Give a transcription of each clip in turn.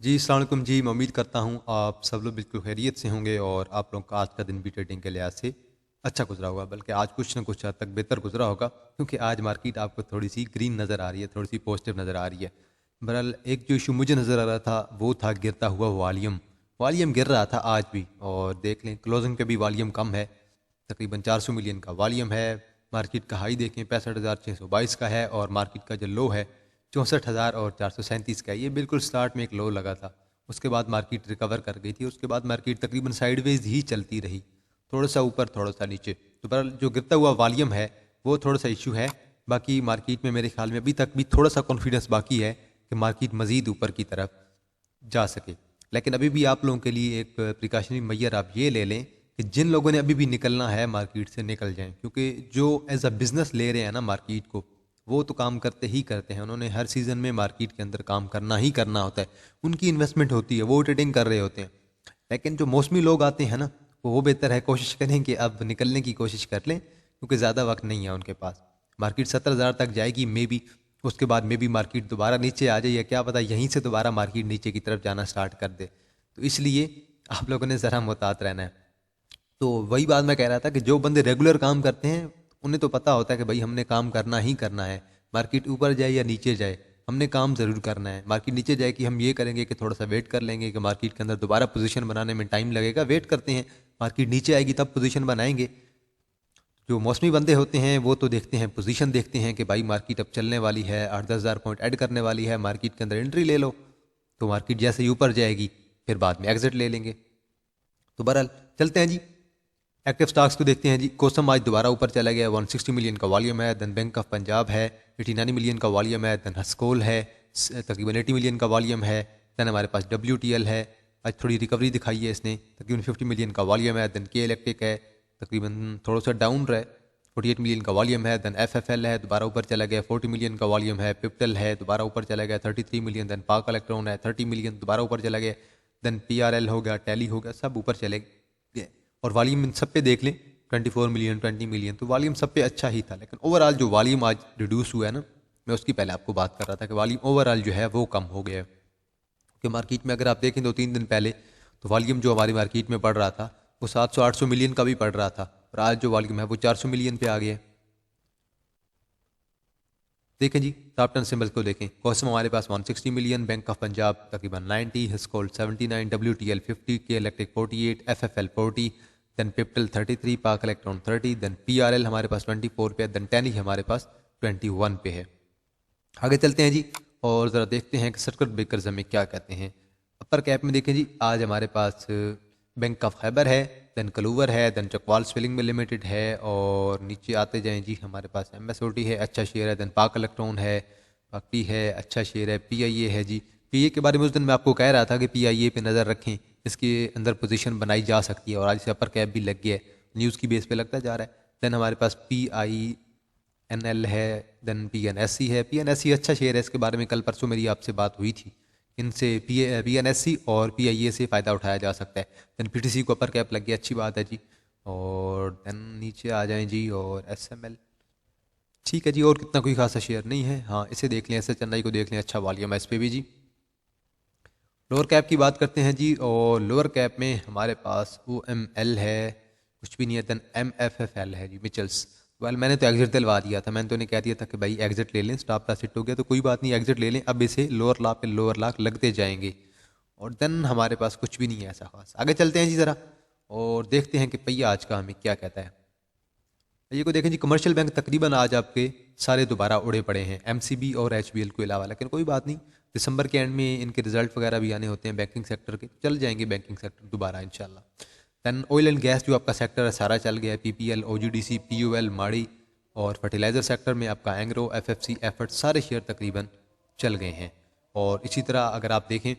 जी, अस्सलाम वालेकुम जी। मैं उम्मीद करता हूँ आप सब लोग बिल्कुल खैरियत से होंगे और आप लोगों का आज का दिन भी ट्रेडिंग के लिहाज से अच्छा गुजरा होगा, बल्कि आज कुछ ना कुछ हद तक बेहतर गुजरा होगा, क्योंकि आज मार्केट आपको थोड़ी सी ग्रीन नज़र आ रही है, थोड़ी सी पॉजिटिव नज़र आ रही है। बहरहाल एक जो इशू मुझे नज़र आ रहा था वो था गिरता हुआ वॉल्यूम। वॉल्यूम गिर रहा था आज भी, और देख लें क्लोजिंग पे भी वॉल्यूम कम है। तकरीबन 400 मिलियन का वॉल्यूम है। मार्केट का हाई देखें 65,622 का है, और मार्केट का जो लो है 64,437 का है। ये बिल्कुल स्टार्ट में एक लो लगा था, उसके बाद मार्केट रिकवर कर गई थी, उसके बाद मार्केट तकरीबन साइडवेज ही चलती रही, थोड़ा सा ऊपर थोड़ा सा नीचे। तो बहरहाल जो गिरता हुआ वॉल्यूम है वो थोड़ा सा इशू है। बाकी मार्केट में मेरे ख्याल में अभी तक भी थोड़ा सा कॉन्फिडेंस बाकी है कि मार्केट मज़ीद ऊपर की तरफ जा सके। लेकिन अभी भी आप लोगों के लिए एक प्रिकॉशनरी मैयर आप ये ले लें कि जिन लोगों ने अभी भी निकलना है मार्केट से निकल जाएं, क्योंकि जो एज अ बिज़नेस ले रहे हैं ना मार्केट को, वो तो काम करते ही करते हैं। उन्होंने हर सीज़न में मार्केट के अंदर काम करना ही करना होता है, उनकी इन्वेस्टमेंट होती है, वो ट्रेडिंग कर रहे होते हैं। लेकिन जो मौसमी लोग आते हैं ना, वो बेहतर है कोशिश करें कि अब निकलने की कोशिश कर लें, क्योंकि ज़्यादा वक्त नहीं है उनके पास। मार्केट 70,000 तक जाएगी मे बी, उसके बाद मे बी मार्केट दोबारा नीचे आ जाए, या क्या पता यहीं से दोबारा मार्केट नीचे की तरफ जाना स्टार्ट कर दे। तो इसलिए आप लोगों ने ज़रा मुहतात रहना है। तो वही बात मैं कह रहा था कि जो बंदे रेगुलर काम करते हैं उन्हें तो पता होता है कि भाई हमने काम करना ही करना है, मार्केट ऊपर जाए या नीचे जाए, हमने काम ज़रूर करना है। मार्केट नीचे जाए कि हम ये करेंगे कि थोड़ा सा वेट कर लेंगे कि मार्केट के अंदर दोबारा पोजीशन बनाने में टाइम लगेगा, वेट करते हैं, मार्केट नीचे आएगी तब पोजीशन बनाएंगे। जो मौसमी बंदे होते हैं वो तो देखते हैं, पोजीशन देखते हैं कि भाई मार्केट अब चलने वाली है, 8-10 हज़ार पॉइंट ऐड करने वाली है, मार्केट के अंदर एंट्री ले लो। तो मार्केट जैसे ही ऊपर जाएगी फिर बाद में एग्जिट ले लेंगे। तो बहरहाल चलते हैं जी, एक्टिव स्टॉक्स को देखते हैं जी। कोसम आज दोबारा ऊपर चला गया, 160 मिलियन का वॉल्यूम है। देन बैंक ऑफ पंजाब है, 89 मिलियन का वॉल्यूम है। देन हस्कोल है, तकरीबन 80 मिलियन का वॉल्यूम है। देन हमारे पास WTL है, आज थोड़ी रिकवरी दिखाई है इसने, तकरीबन 50 मिलियन का वॉल्यूम है। देन के इलेक्ट्रिक है, तकरीबन थोड़ा सा डाउन रहा है, 48 मिलियन का वॉल्यूम है। देन FFL है, दोबारा ऊपर चला गया, 40 मिलियन का वॉल्यूम है। पिप्टल है, दोबारा ऊपर चला गया, 33 मिलियन। देन पाक इलेक्ट्रॉन है, 30 मिलियन, दोबारा ऊपर चला गया। देन PRL हो गया, टैली हो गया, सब ऊपर चले गए। और वॉल्यूम इन सब पे देख लें, 24 मिलियन, 20 मिलियन, तो वॉल्यूम सब पे अच्छा ही था। लेकिन ओवरऑल जो वॉल्यूम आज रिड्यूस हुआ है ना, मैं उसकी पहले आपको बात कर रहा था कि वॉल्यूम ओवरऑल जो है वो कम हो गया है। कि मार्केट में अगर आप देखें 2-3 दिन पहले, तो वॉल्यूम जो हमारी मार्केट में पड़ रहा था वो 700-800 मिलियन का भी पड़ रहा था, और आज जो वॉल्यूम है वो 400 मिलियन पे आ गया है। देखें जी, टॉप 10 सिंबल्स को देखें। कॉसम हमारे पास 160 मिलियन, बैंक ऑफ पंजाब तकरीबन 90, हिस्कोल 79, WTL 50, के इलेक्ट्रिक 48, FFL 40, देन पिप्टल 33, पाक इलेक्ट्रॉन 30, देन PRL हमारे पास 24 पे है, देन टैनी हमारे पास 21 पे है। आगे चलते हैं जी, और ज़रा देखते हैं कि सर्किट ब्रेकर्स हमें क्या कहते हैं। अपर कैप में देखें जी, आज हमारे पास बैंक ऑफ खैबर है, देन कलूवर है, देन चकवाल स्विलिंग में लिमिटेड है, और नीचे आते जाएं जी हमारे पास MSOT है, अच्छा शेयर है। देन पाक इलेक्ट्रॉन है, पाकटी है, अच्छा शेयर है। PIA है जी। PIA के बारे में उस दिन मैं आपको कह रहा था कि PIA पे नज़र रखें, इसके अंदर पोजीशन बनाई जा सकती है, और आज से अपर कैप भी लग गया है, न्यूज़ की बेस पे लगता जा रहा है। देन हमारे पास PINL है, देन PNSE है। PNSE अच्छा शेयर है, इसके बारे में कल परसों मेरी आपसे बात हुई थी। इनसे PNSE और PIA से फ़ायदा उठाया जा सकता है। देन PTC को अपर कैप लग गया, अच्छी बात है जी। और देन नीचे आ जाएं जी, और SML ठीक है जी, और कितना कोई खासा शेयर नहीं है। हाँ, इसे देख लें, ऐसे चेन्नई को देख लें, अच्छा वॉल्यूम है इस पे भी जी। लोअर कैप की बात करते हैं जी, और लोअर कैप में हमारे पास OML है, कुछ भी नहीं है। देन MFFL है जी, मिचल्स। वेल मैंने तो एग्जिट दिलवा दिया था, मैंने तो नहीं कह दिया था कि भाई एग्जिट ले लें, स्टॉप लॉस हिट हो गया तो कोई बात नहीं, एग्जिट ले लें, अब इसे लोअर लॉ पे लोअर लॉक लगते जाएंगे। और देन हमारे पास कुछ भी नहीं है ऐसा खास। आगे चलते हैं जी ज़रा, और देखते हैं कि पहिया आज का हमें क्या कहता है। ये को देखें जी, कमर्शियल बैंक तकरीबन आज आपके सारे दोबारा उड़े पड़े हैं, MCB और HBL के अलावा। लेकिन कोई बात नहीं, दिसंबर के एंड में इनके रिजल्ट वगैरह भी आने होते हैं बैंकिंग सेक्टर के, चल जाएंगे बैंकिंग सेक्टर दोबारा इंशाल्लाह। दैन ऑयल एंड गैस जो आपका सेक्टर है सारा चल गया है, PPL, OGDC, POL, माड़ी। और फर्टिलाइज़र सेक्टर में आपका एंग्रो, FFC, एफर्ट, सारे शेयर तकरीबन चल गए हैं। और इसी तरह अगर आप देखें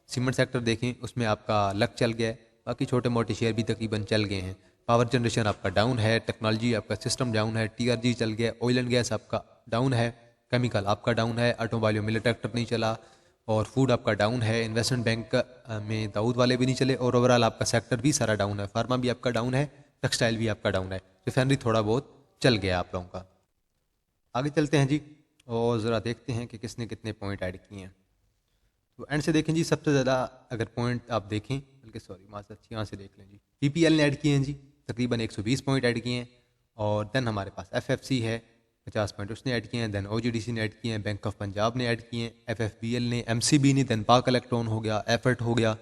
सीमेंट सेक्टर देखें, उसमें आपका लक चल गया है, बाकी छोटे मोटे शेयर भी तकरीबन चल गए हैं। पावर जनरेशन आपका डाउन है, टेक्नोलॉजी आपका सिस्टम डाउन है, TRG चल गया, ऑयल एंड गैस आपका डाउन है, केमिकल आपका डाउन है, ऑटोमोबाइल मिल ट्रैक्टर नहीं चला, और फूड आपका डाउन है। इन्वेस्टमेंट बैंक में दाऊद वाले भी नहीं चले, और ओवरऑल आपका सेक्टर भी सारा डाउन है। फार्मा भी आपका डाउन है, टेक्सटाइल भी आपका डाउन है, रिफाइनरी थोड़ा बहुत चल गया आप लोगों का। आगे चलते हैं जी, और ज़रा देखते हैं कि किसने कितने पॉइंट ऐड किए हैं। तो एंड से देखें जी, सबसे ज़्यादा अगर पॉइंट आप देखें, बल्कि सॉरी मास्टर यहाँ से देख लें जी, पीपीएल ने ऐड किए हैं जी, तकरीबन 120 पॉइंट ऐड किए हैं। और देन हमारे पास एफएफसी है, 50 पॉइंट उसने ऐड किए हैं। देन ओजीडीसी ने ऐड किए हैं, बैंक ऑफ पंजाब ने ऐड किए हैं, एफएफबीएल ने, एमसीबी ने, देन पाक इलेक्ट्रॉन हो गया, एफर्ट हो गया,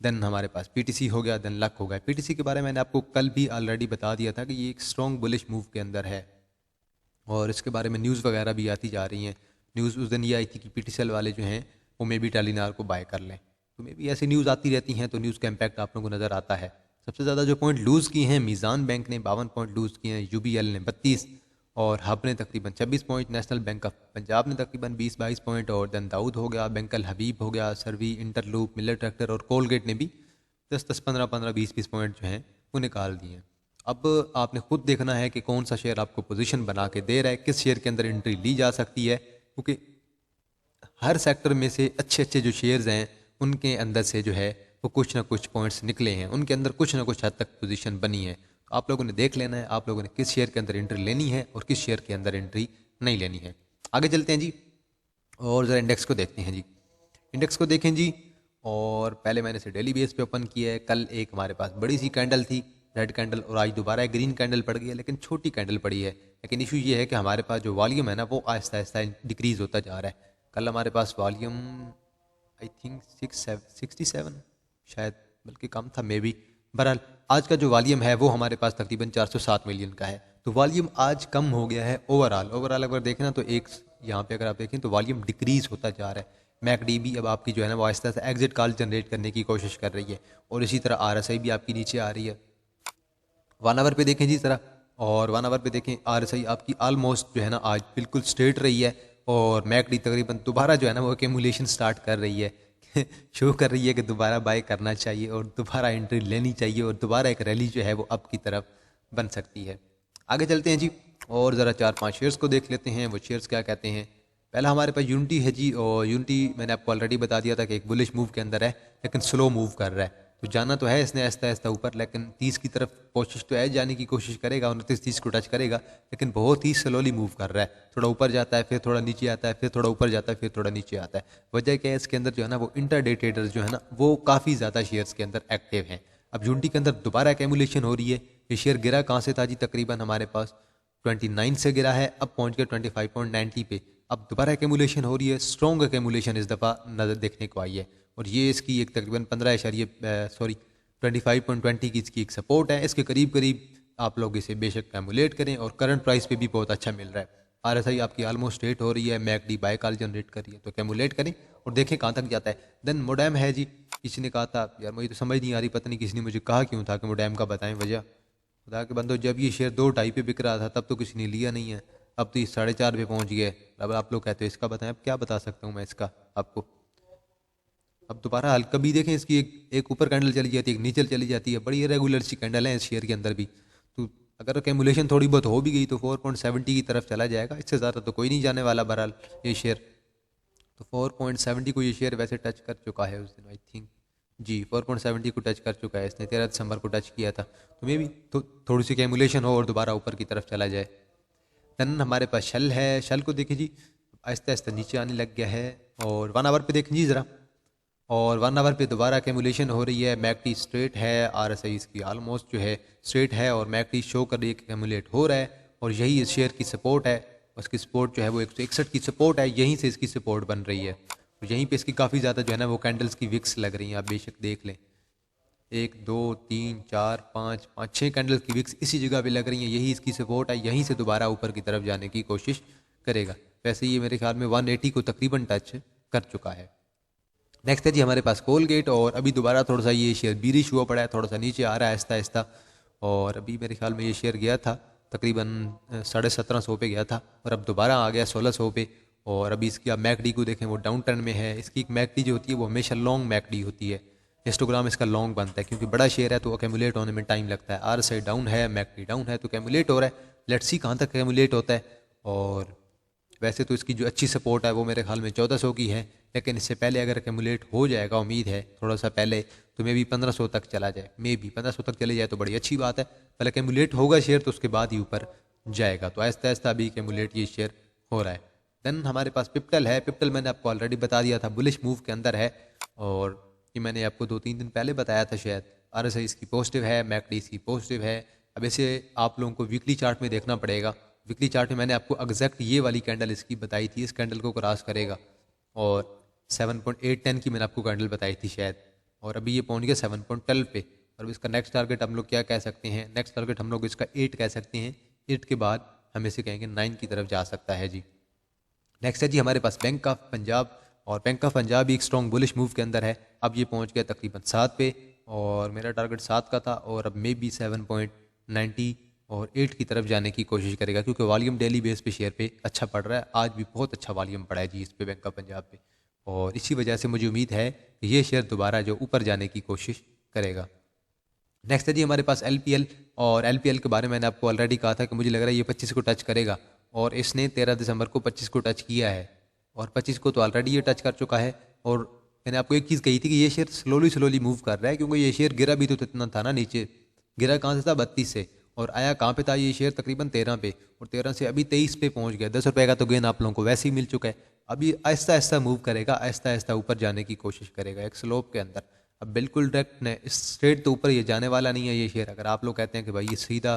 देन हमारे पास पीटीसी हो गया, देन लक हो गया। पीटीसी के बारे में मैंने आपको कल भी ऑलरेडी बता दिया था कि ये एक स्ट्रॉन्ग बुलिश मूव के अंदर है और इसके बारे में न्यूज़ वगैरह भी आती जा रही हैं। न्यूज़ उस दिन ये आई थी कि पीटीसीएल वाले जो हैं वो मे बी टेलीनार को बाय कर लें, तो मे बी ऐसी न्यूज़ आती रहती हैं, तो न्यूज़ का इम्पैक्ट आप लोगों को नज़र आता है। सबसे ज़्यादा जो पॉइंट लूज़ किए हैं, मीज़ान बैंक ने 52 पॉइंट लूज़ किए हैं, यूबीएल ने 32 और हब ने तकरीबन 26 point, national bank of Punjab ने तकरीबन 20-22 पॉइंट और देन दाऊद हो गया, बैंक अल हबीब हो गया, सर्वी, इंटरलूप, मिलर ट्रैक्टर और कोलगेट ने भी 10-10, 15-15, 20-20 पॉइंट जो हैं वो निकाल दिए हैं। अब आपने खुद देखना है कि कौन सा शेयर आपको पोजीशन बना के दे रहा है, किस शेयर के अंदर एंट्री ली जा सकती है, क्योंकि हर सेक्टर में से अच्छे अच्छे जो शेयर्स हैं उनके अंदर से जो है वो कुछ ना कुछ पॉइंट्स निकले हैं, उनके अंदर कुछ ना कुछ हद तक पोजीशन बनी है। तो आप लोगों ने देख लेना है आप लोगों ने किस शेयर के अंदर एंट्री लेनी है और किस शेयर के अंदर एंट्री नहीं लेनी है। आगे चलते हैं जी और ज़रा इंडेक्स को देखते हैं जी। इंडेक्स को देखें जी, और पहले मैंने इसे डेली बेस पे ओपन किया है। कल एक हमारे पास बड़ी सी कैंडल थी, रेड कैंडल, और आज दोबारा एक ग्रीन कैंडल पड़ गई है, लेकिन छोटी कैंडल पड़ी है। लेकिन इशू ये है कि हमारे पास जो वॉल्यूम है ना वो आहिस्ता आहिस्ता डिक्रीज होता जा रहा है। कल हमारे पास वॉल्यूम आई थिंक 67 शायद, बल्कि कम था मे बी। बहरहाल आज का जो वॉल्यूम है वो हमारे पास तकरीबन 407 मिलियन का है, तो वॉल्यूम आज कम हो गया है ओवरऑल अगर देखें ना, तो एक यहाँ पे अगर आप देखें तो वॉल्यूम डिक्रीज होता जा रहा है। मैकडी भी अब आपकी जो है ना वो Aahista Aahista exit call generate करने की कोशिश कर रही है, और इसी तरह आरएसआई भी आपकी नीचे आ रही है। 1 आवर पे देखें जी ज़रा, और 1 आवर पे देखें आरएसआई आपकी ऑलमोस्ट जो है ना आज बिल्कुल स्ट्रेट रही है, और मैकडी तकरीबन दोबारा जो है ना वो एक्यूमुलेशन स्टार्ट कर रही है शो कर रही है कि दोबारा बाय करना चाहिए और दोबारा एंट्री लेनी चाहिए, और दोबारा एक रैली जो है वो अप की तरफ बन सकती है। आगे चलते हैं जी और ज़रा 4-5 शेयर्स को देख लेते हैं, वो शेयर्स क्या कहते हैं। पहला हमारे पास यूनिटी है जी, और यूनिटी मैंने आपको ऑलरेडी बता दिया था कि एक बुलिश मूव के अंदर है, लेकिन स्लो मूव कर रहा है। तो जाना तो है इसने आहिस्ता आहिस्ता ऊपर, लेकिन 30 की तरफ कोशिश तो है जाने की कोशिश करेगा, 29-30 को टच करेगा, लेकिन बहुत ही स्लोली मूव कर रहा है। थोड़ा ऊपर जाता है, फिर थोड़ा नीचे आता है, फिर थोड़ा ऊपर जाता है, फिर थोड़ा नीचे आता है। वजह क्या है, इसके अंदर जो है ना वो इंटरडे ट्रेडर्स जो है ना वो काफ़ी ज़्यादा शेयर्स के अंदर एक्टिव हैं। अब यूनिटी के अंदर दोबारा एक्यूमुलेशन हो रही है। ये शेयर गिरा कहाँ से था जी, तकरीबन हमारे पास 29 से गिरा है, अब पहुंच गया 25.90 पे। अब दोबारा एक्यूमुलेशन हो रही है, स्ट्रॉन्ग एक्यूमुलेशन इस दफ़ा नज़र देखने को आई है, और ये इसकी एक तकरीबन 25.20 की इसकी एक सपोर्ट है। इसके करीब करीब आप लोग इसे बेशक एक्यूमुलेट करें, और करंट प्राइस पे भी बहुत अच्छा मिल रहा है। आरएसआई आपकी ऑलमोस्ट स्ट्रेट हो रही है, मैकडी बाय कॉल जनरेट कर रही है, तो एक्यूमुलेट करें और देखें कहाँ तक जाता है। देन मोडेम है जी, किसी ने कहा था, यार मुझे तो समझ नहीं आ रही, पता नहीं किसी ने मुझे कहा क्यों था कि मोडेम का बताएं वजह। खुदा के बंदो, जब ये शेयर 2-2.5 पे बिक रहा था तब तो किसी ने लिया नहीं है, अब तो ये 4.5 पे पहुंच गए। अब आप लोग कहते हो इसका बताएं, अब क्या बता सकता हूँ मैं इसका आपको। अब दोबारा हल्का भी देखें, इसकी एक ऊपर कैंडल चली जाती है, एक नीचे चली जाती है, बड़ी रेगुलर सी कैंडल है इस शेयर के अंदर भी। तो अगर कैमुलेशन थोड़ी बहुत हो भी गई तो 4.70 की तरफ चला जाएगा, इससे ज़्यादा तो कोई नहीं जाने वाला बहरहाल ये शेयर। तो 4.70 को ये शेयर वैसे टच कर चुका है उस दिन, आई थिंक जी 4.70 को टच कर चुका है इसने, 13 दिसंबर को टच किया था। तो मे भी तो थोड़ी सी कैमुलेशन हो और दोबारा ऊपर की तरफ चला जाए। देन हमारे पास शल है, शल को देखें जी, आहिस्ता आहिस्ता नीचे आने लग गया है। और 1 आवर पे देखें जी ज़रा, और 1 आवर पे दोबारा कैमुलेशन हो रही है। मैकडी स्ट्रेट है, आरएसआई इसकी ऑलमोस्ट जो है स्ट्रेट है, और मैकडी शो कर रही है कि कैमुलेट हो रहा है, और यही इस शेयर की सपोर्ट है। उसकी सपोर्ट जो है वो 161 की सपोर्ट है, यहीं से इसकी सपोर्ट बन रही है। तो यहीं पे इसकी काफ़ी ज़्यादा जो है ना वो कैंडल्स की विक्स लग रही हैं, आप बेशक देख लें। 1 2 3 4 5 5 6 कैंडल की विक्स इसी जगह पे लग रही हैं, यही इसकी सपोर्ट है, यहीं से दोबारा ऊपर की तरफ जाने की कोशिश करेगा। वैसे ये मेरे ख्याल में 180 को तकरीबन टच कर चुका है। नेक्स्ट है जी हमारे पास कोलगेट, और अभी दोबारा थोड़ा सा ये शेयर बीरिश हुआ पड़ा है, थोड़ा सा नीचे आ रहा है आहिस्ता आहिस्ता, और अभी मेरे ख्याल में ये शेयर गया था तकरीबन 1750 पे गया था, और अब दोबारा आ गया 1600 पे। और अभी इसकी आप मैकडी को देखें वो डाउन ट्रेंड में है। इसकी एक मैकडी जो होती है वो हमेशा लॉन्ग मैकडी होती है, हिस्टोग्राम इसका लॉन्ग बनता है, क्योंकि बड़ा शेयर है तो अकेमुलेट होने में टाइम लगता है। आर साइड डाउन है, मैकडी डाउन है, तो अकेमुलेट हो रहा है। लेट्स सी कहाँ तक अकेमुलेट होता है। और वैसे तो इसकी जो अच्छी सपोर्ट है वो मेरे ख्याल में 1400 की है, लेकिन इससे पहले अगर एक्यूमुलेट हो जाएगा, उम्मीद है थोड़ा सा पहले, तो मे भी 1500 तक चला जाए। मे भी 1500 तक चले जाए तो बड़ी अच्छी बात है। पहले एक्यूमुलेट होगा शेयर तो उसके बाद ही ऊपर जाएगा। तो आहिस्ता आहिस्ता अभी एक्यूमुलेट ये शेयर हो रहा है। देन हमारे पास पिप्टल है। पिप्टल मैंने आपको ऑलरेडी बता दिया था, बुलिश मूव के अंदर है, और ये मैंने आपको 2-3 दिन पहले बताया था शायद। RSI इसकी पॉजिटिव है, मैकडी इसकी पॉजिटिव है। अब इसे आप लोगों को वीकली चार्ट में देखना पड़ेगा। वीकली चार्ट में मैंने आपको एग्जैक्ट ये वाली कैंडल इसकी बताई थी, इस कैंडल को क्रॉस करेगा, और 7.810 की मैंने आपको कैंडल बताई थी शायद, और अभी ये पहुंच गया 7.12 पे। और इसका नेक्स्ट टारगेट हम लोग क्या कह सकते हैं, नेक्स्ट टारगेट हम लोग इसका 8 कह सकते हैं। 8 के बाद हम इसे कहेंगे 9 की तरफ जा सकता है जी। नेक्स्ट है जी हमारे पास बैंक ऑफ पंजाब, और बैंक ऑफ पंजाब भी एक स्ट्रॉन्ग बुलिश मूव के अंदर है। अब ये पहुंच गया तकरीबन 7 पे, और मेरा टारगेट 7 का था, और अब मे बी 7.90 और 8 की तरफ जाने की कोशिश करेगा, क्योंकि वॉल्यूम डेली बेस पे शेयर पे अच्छा पड़ रहा है। आज भी बहुत अच्छा वॉल्यूम पड़ा है जी इस पे, बैंक ऑफ पंजाब पे, और इसी वजह से मुझे उम्मीद है कि ये शेयर दोबारा जो ऊपर जाने की कोशिश करेगा। नेक्स्ट है जी हमारे पास LPL, और LPL के बारे में मैंने आपको ऑलरेडी कहा था कि मुझे लग रहा है ये 25 को टच करेगा, और इसने 13 दिसंबर को 25 को टच किया है, और 25 को तो ऑलरेडी ये टच कर चुका है। और मैंने आपको एक चीज़ कही थी कि ये शेयर स्लोली मूव कर रहा है, क्योंकि ये शेयर गिरा भी तो इतना था ना, नीचे गिरा कहाँ से था, 32 से, और आया कहाँ पे था ये शेयर, तकरीबन 13 पे, और 13 से अभी 23 पे पहुंच गया। 10 रुपये का तो गेन आप लोगों को वैसे ही मिल चुका है। अभी आहिस्ता आहिस्ता मूव करेगा, आहिस्ता आहिस्ता ऊपर जाने की कोशिश करेगा एक स्लोप के अंदर। अब बिल्कुल डायरेक्ट ने स्ट्रेट तो ऊपर ये जाने वाला नहीं है ये शेयर। अगर आप लोग कहते हैं कि भाई ये सीधा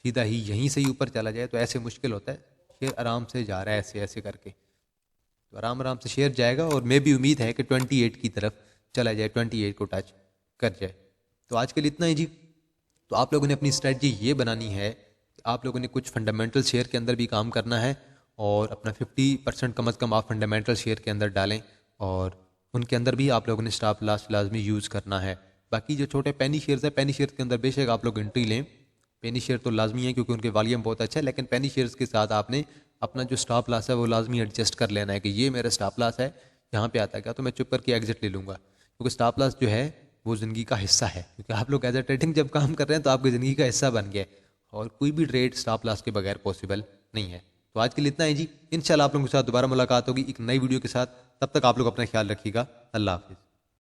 सीधा ही यहीं से ही ऊपर चला जाए, तो ऐसे मुश्किल होता है। शेयर आराम से जा रहा है ऐसे ऐसे करके, तो आराम आराम से शेयर जाएगा, और मैं भी उम्मीद है कि 28 की तरफ चला जाए, 28 को टच कर जाए। तो आज के लिए इतना ही जी। तो आप लोगों ने अपनी स्ट्रेटजी ये बनानी है कि आप लोगों ने कुछ फंडामेंटल शेयर के अंदर भी काम करना है, और अपना 50% कम अज़ कम आप फंडामेंटल शेयर के अंदर डालें, और उनके अंदर भी आप लोगों ने स्टॉप लॉस लाजमी यूज़ करना है। बाकी जो छोटे पेनी शेयर्स है, पेनी शेयर के अंदर बेशक आप लोग एंट्री लें, पेनी शेयर तो लाजमी है क्योंकि उनके वॉल्यूम बहुत अच्छा है, लेकिन पेनी शेयर्स के साथ आपने अपना जो स्टॉप लॉस है वो लाजमी एडजस्ट कर लेना है कि ये मेरा स्टॉप लॉस है, यहाँ पे आता है क्या तो मैं चुप करके एग्जिट ले लूँगा, क्योंकि स्टॉप लॉस जो है वो ज़िंदगी का हिस्सा है। क्योंकि आप लोग एज ए ट्रेडिंग जब काम कर रहे हैं तो आपकी ज़िंदगी का हिस्सा बन गया है, और कोई भी ट्रेड स्टॉप लॉस के बगैर पॉसिबल नहीं है। तो आज के लिए इतना है जी। इंशाल्लाह आप लोगों के साथ दोबारा मुलाकात होगी एक नई वीडियो के साथ। तब तक आप लोग अपना ख्याल रखिएगा। अल्लाह हाफिज़।